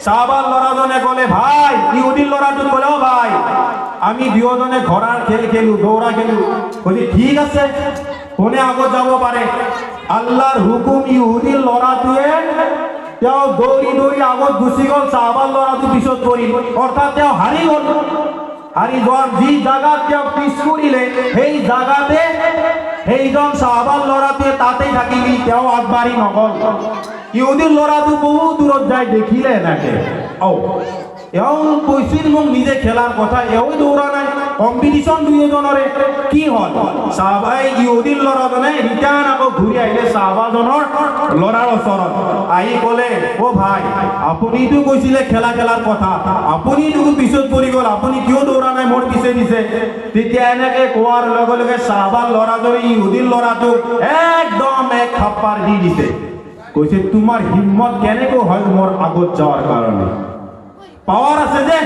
সাহাবার লড়াজনে বলে ভাই ইহুদির লড়াজনে বলে ও ভাই আমি দুজনে ঘোড়ার খেল খেলু দৌড়া খেলু বলি ঠিক আছে কোনে আগত যাব পারে আল্লাহর হুকুম ইহুদির লড়াতুয়ে তেওঁ দৌড়ি দৌড়ি আগত গুচি গল সাহাবার লড়াটো পিছত পৰিল অৰ্থাৎ তেওঁ হাৰি গল হাৰি যোৱাৰ যি জাগাত তেওঁ পিছ পৰিলে সেই জাগাতে সেইজন সাহাবার লড়াটোৱে তাতেই থাকিলি তেওঁ আগবাঢ়ি নগল ইহুদিৰ লড়াটো বহু দূৰত যায় দেখিলে এনেকে এওঁ কৈছিল মোক নিজে খেলাৰ কথা এওঁ দৌৰা নাই কম্পিটিশ্যন দুয়োজনৰে কি হ'ল সাহাবাই ইহুদিৰ ল'ৰাজনে ৰিটাৰ্ণ আকৌ ঘূৰি আহিলে সাহাবাজনৰ ল'ৰাৰ ওচৰত আহি ক'লে অ ভাই আপুনিতো কৈছিলে খেলা খেলাৰ কথা আপুনিতো পিছত পৰি গ'ল আপুনি কিয় দৌৰা নাই মোৰ পিছে পিছে তেতিয়া এনেকে কোৱাৰ লগে লগে সাহাবাৰ ল'ৰাজনে ইহুদিৰ ল'ৰাটোক একদম এক থাপ্পড় দি দিছে কৈছে তোমাৰ হিম্মত কেনেকৈ হয় মোৰ আগত যোৱাৰ কাৰণে পাওয়ার আছে যে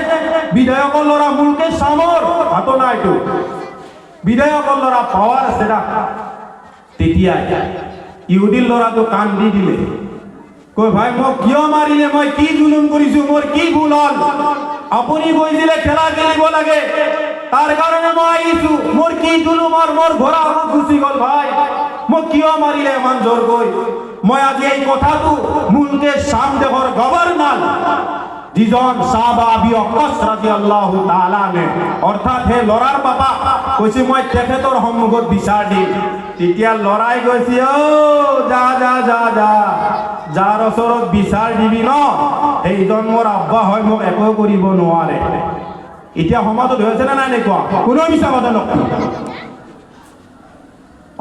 বিধায়কৰ লড়া মুলকেশ সামর হাতো না এইটো বিধায়কৰ লড়া পাওয়ার আছে না তেতিয়া ইহুদিৰ লড়াটো কান দি দিলে কই ভাই মোক কিয় মাৰিলে মই কি জুলুম কৰিছো মোৰ কি ভুল হল আপুনি কৈছিলে খেলা খেলিব লাগে তাৰ কাৰণে মই আহিছো মোৰ কি জুলুম আর মোৰ ঘোড়া গুচি গল ভাই মোক কিয় মাৰিলে ইমান জোৰ কৈ মই আজি এই কথাটো মুলকেশ সামদেৱৰ গভৰ্ণৰ যিজন সাহাবা আবি ওয়াক্কাস রাদিয়াল্লাহু তাআলা নে অর্থাৎ হে লড়ার বাবা কইছে মই তেখেতৰ সন্মুখত বিচাৰ দিম তেতিয়া লড়াই গৈছে ও যা যা যা যা যাৰ ওচৰত বিচাৰ দিবি ন এইজন মোৰ আব্বা হয় মোক একো কৰিব নোৱাৰে এতিয়া সমাজত হৈছে না নাই কোৱা কোনো মিছা কথা নকয়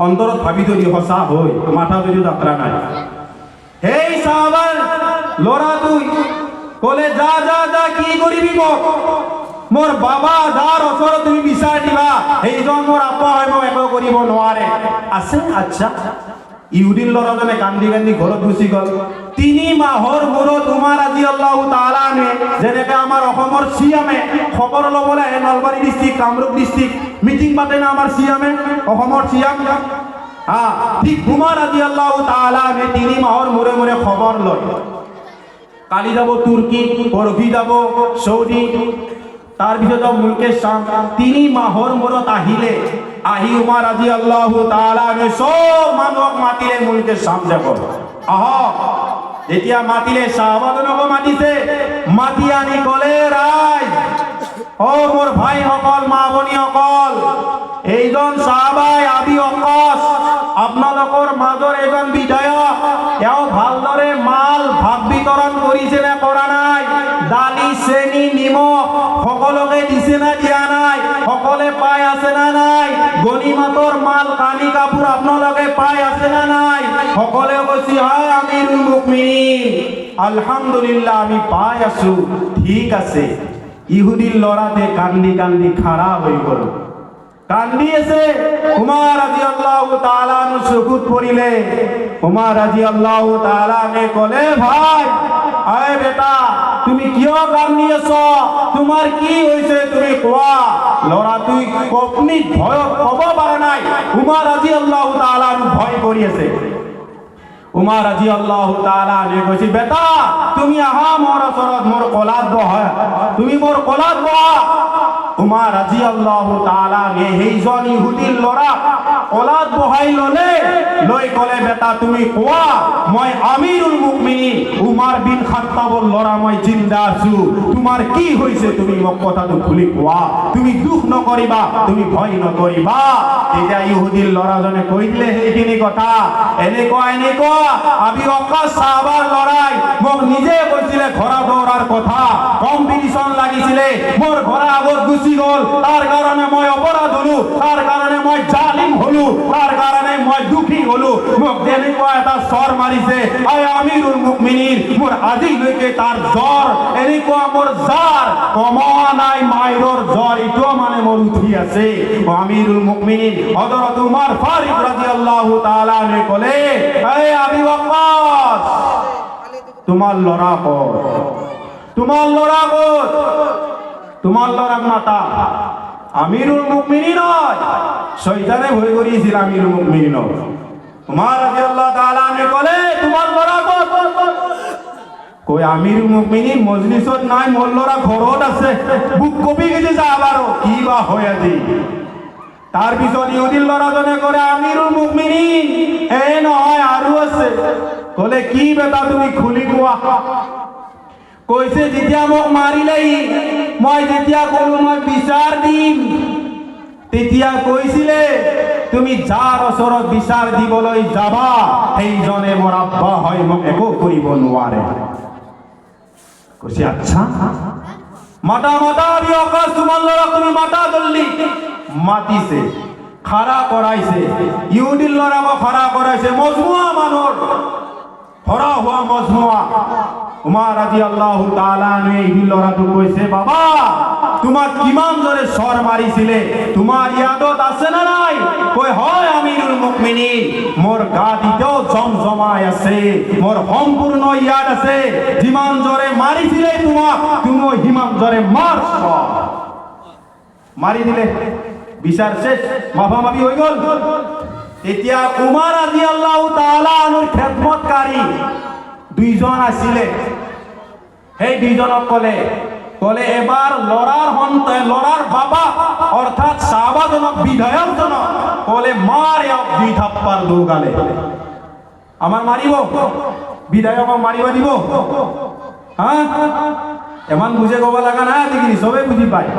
অন্তৰত ভাবি যদি সঁচা হয় মাথা যদি যাত্ৰা নাই সেই সাহাবাৰ লড়াটো কলে যা যা যা কি কৰিবি মোক মোৰ বাবা যাৰ ওচৰত তুমি বিচাৰ দিবা সেইজন মোৰ আপা হয় মোক একো কৰিব নোৱাৰে আছে আচ্ছা ইহুদিৰ ল'ৰাজনে কান্দি কান্দি ঘৰত গুচি গল 3 মাহৰ মূৰত উমাৰ ৰাদিয়াল্লাহু তাআলা নে যেনেকে আমাৰ অসমৰ সিএমে খবৰ ল'বলৈ আহে Nalbari district Kamrup district meeting পাতে না আমাৰ সিএমে অসমৰ সিএম ঠিক উমাৰ ৰাদিয়াল্লাহু তাআলা নে 3 মাহৰ মূৰে মূৰে খবৰ লয় কালি যাব তুর্কি পরভি যাব সৌদি তার পিছত মুলকেশ সাম 3 মাহৰ মূৰত আহিলে আহি উমাৰ রাদিয়াল্লাহু তাআলা নে সব মানুহক মাতিলে মুলকেশ সাম যাব যেতিয়া মাতিলে সাহাবাজনক মাতিছে মাতি আনি কলে রাইজ ও মোর ভাই সকল মা ভনী সকল এইজন সাহাবাই আবি ওয়াক্কাস আপোনালোকৰ মাজৰ এজন বিধায়ক এও ভালদৰে মাল ভাগ বিতৰণ কৰিছে না কৰা নাই দালি চেনি নিমখ সকলোকে দিছে না দিয়া নাই সকলে পাই আছে না নাই গনিমতৰ মাল কানি কাপোৰ আপোনালোকে পাই আছে না নাই সকলে কৈছে হয় আমিৰুল মুমিনিন আলহামদুলিল্লাহ আমি পাই আছো ঠিক আছে ইহুদিৰ ল'ৰাতে কান্দি কান্দি খাড়া হৈ গল কান্দি আছে উমাৰ রাদিয়াল্লাহু তাআলা নো চকুত পৰিলে উমাৰ রাদিয়াল্লাহু তাআলা নে কলে ভাই আয় বেটা তুমি কিয় কান্দি আছো তোমাৰ কি হৈছে তুমি কোৱা ল'ৰাটোই কপনি ভয় কব পৰা নাই উমাৰ রাদিয়াল্লাহু তাআলা ভয় কৰি আছে উমাৰ রাদিয়াল্লাহু তাআলা নে কৈছে বেটা তুমি আহা মোৰ ওচৰত মোৰ কলাত বহা তুমি মোৰ কলাত বহা উমাৰ রাদিয়াল্লাহু তাআলা নে সেইজন ইহুদিৰ ল'ৰা কলাত বহাই ললে লৈ কলে বেটা তুমি কোৱা মই আমিৰুল মুমিনিন উমাৰ বিন খাত্তাবৰ ল'ৰা মই জিন্দা আছো তোমাৰ কি হৈছে তুমি মোক কথাটো খুলি কোৱা তুমি দুখ নকৰিবা তুমি ভয় নকৰিবা তেতিয়া ইহুদিৰ ল'ৰাজনে কৈ দিলে সেইখিনি কথা এনেকুৱা আবি ওয়াক্কাস সাহাবাৰ লড়াই মোক নিজে কৈছিলে ঘোড়া দৌৰাৰ কথা কম্পিটিশন লাগিছিলে মোৰ ঘোড়া আগত গুচি গল তাৰ কাৰণে মই অপৰাধ হলো তাৰ কাৰণে মই জালিম হলো তাৰ কাৰণে মই দুখী হলো মোক যেনেকুৱা এটা চৰ মাৰিছে আই আমিৰুল মুমিনিন মোৰ আজিলৈকে তাৰ জ্বৰ এনেকুৱা মোৰ জাৰ কমোৱা নাই মাইৰৰ জ্বৰ ইটো মানে মোৰ উঠি আছে আমিৰুল মুমিনিন হযরত উমর ফারুক রাদিয়াল্লাহু তাআলা নে কলে এই আবি ওয়াক্কাস তোমার লড়া কর তোমার লড়া কর তোমার লড়া মাতা আমিরুল মুমিনিন নয় শয়তানে ভয় করিয়েছিল আমিরুল মুমিনিন উমর রাদিয়াল্লাহু তাআলা নে কলে তোমার লড়া কর কই আমিরুল মুমিনিন মজলিসত নাই, মোল্লরা ঘরত আছে, বুক কপি গেছে যাবারও কি বা হয়ে দি। তার পিছত ইহুদির লড়াজনে করে আমিরুল মুমিনিন এই নহয় আৰু আছে। কলে কি বেটা তুমি খুলি কোৱা। কৈছে যেতিয়া মোক মাৰিলেই, মই যেতিয়া কলো মই বিচাৰ দিম, তেতিয়া কৈছিলে তুমি যাৰ ওচৰত বিচাৰ দিবলৈ যাবা সেইজনে মোৰ আব্বা হয়, মোক একো কৰিব নোৱাৰে। কৈছে আচ্ছা মাতা মাতা আবি ওকাস, তোমার লড়া তুমি মাতা জলদি। মাতিছে, খাড়া করাইছে, ইহুদির লড়াবো খাড়া করাইছে, মজমুয়া মানুষ হরা হুয়া মজমুয়া। উমার রাদিয়াল্লাহু তাআলা এই লড়াটো কইছে বাবা তোমাক কিমান জোরে সর মারিছিলে, তোমার ইয়াদত আছে না নাই? কই হয় আমিরুল মুমিনিন, মোর গাদিতেও জমজমায় আছে, মোর সম্পূর্ণ ইয়াদ আছে। যিমান জোরে মারিছিলে তোমাক, তুমিও হিমান জোরে মারছ। মারি দিলে, বিচার শেষ, মাফামাফি হয়ে গেল। এতিয়া উমার রাদিয়াল্লাহু তাআলা আনুর খেদমতকারী দুইজন আছিলে। সেই দুইজনক কলে এবার লড়ার বাবা অর্থাৎ সাহাবাজনক বিধায়কজনক কলে মার দুই থাপ্পার দৌগালে। আমার মারিব বিধায়কক মারিব দিব? হ্যাঁ এমন বুঝে কব লাগা না, দেখিনি সবে বুঝি পায়।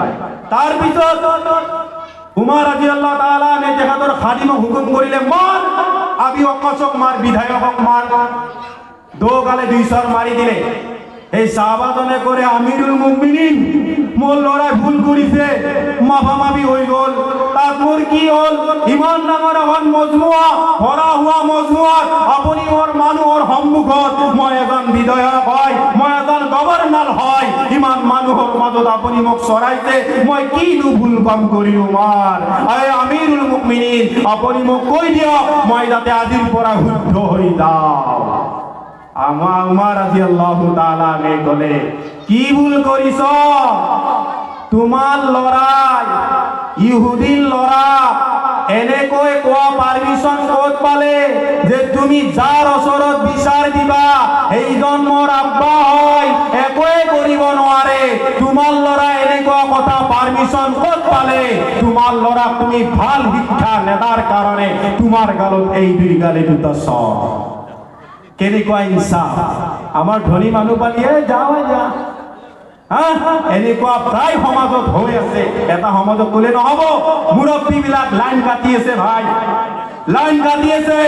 তার পিছত উমার রাদিয়াল্লাহু তাআলা তেখেতৰ খাদিমক হুকুম কৰিলে মার আবি ওকাসক মার, বিধায়কক মার। দৌগালে দুই সর মারি দিলে। এই সাহাবাজনে করে আমিরুল মুমিনিন মোর লড়াই ভুল করিছে, মাফামাফি হয়ে গেল। তারপর কি হল? ইমান ডাঙর এখন মজমুয়া, ভরা হুয়া মজমুয়া, আপনি ওর মানুহৰ সন্মুখত মই এজন বিধায়ক হয়, মই এজন গভৰ্ণৰ হয়, ইমান মানুহৰ মাজত আপুনি মোক চৰাইছে, মই কিনো ভুল কাম কৰিলো মাৰ? আমিরুল মুমিনিন আপুনি মোক কৈ দিয়ক, মই যাতে আজিৰ পৰা শুদ্ধ হৈ যাওঁ। উমার রাদিয়াল্লাহু তাআলা কলে কি ভুল করিস? তোমার লড়াই ইহুদির লড়া, এনেকৈ কোৱা পারমিশন ক'ত পালে যে তুমি যার ওচৰত বিচার দিবা এইজন মোর আব্বা হয়, একোৱে কৰিব নোৱাৰে? তোমার লড়া এনেকুৱা কথা পারমিশন ক'ত পালে? তোমার লড়া তুমি ভাল শিক্ষা নেদার কারণে তোমার গালত এই দুই গালে দুটা সর। কেনেকুৱা ইনসাফ? আমাৰ ধনী মানুহ পালিয়ে যাওঁ যা। এনেকুৱা প্ৰায় সমাজত হৈ আছে। এটা সমাজত ক'লে নহ'ব, মুৰব্বীবিলাক লাইন কাটি আছে ভাই, লাইন কাটি আছে।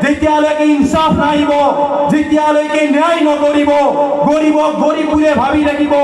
যেতিয়ালৈকে ইনসাফ নাহিব, যেতিয়ালৈকে ন্যায় নকৰিব, গৰীবক গৰীব বুলি ভাবি থাকিব।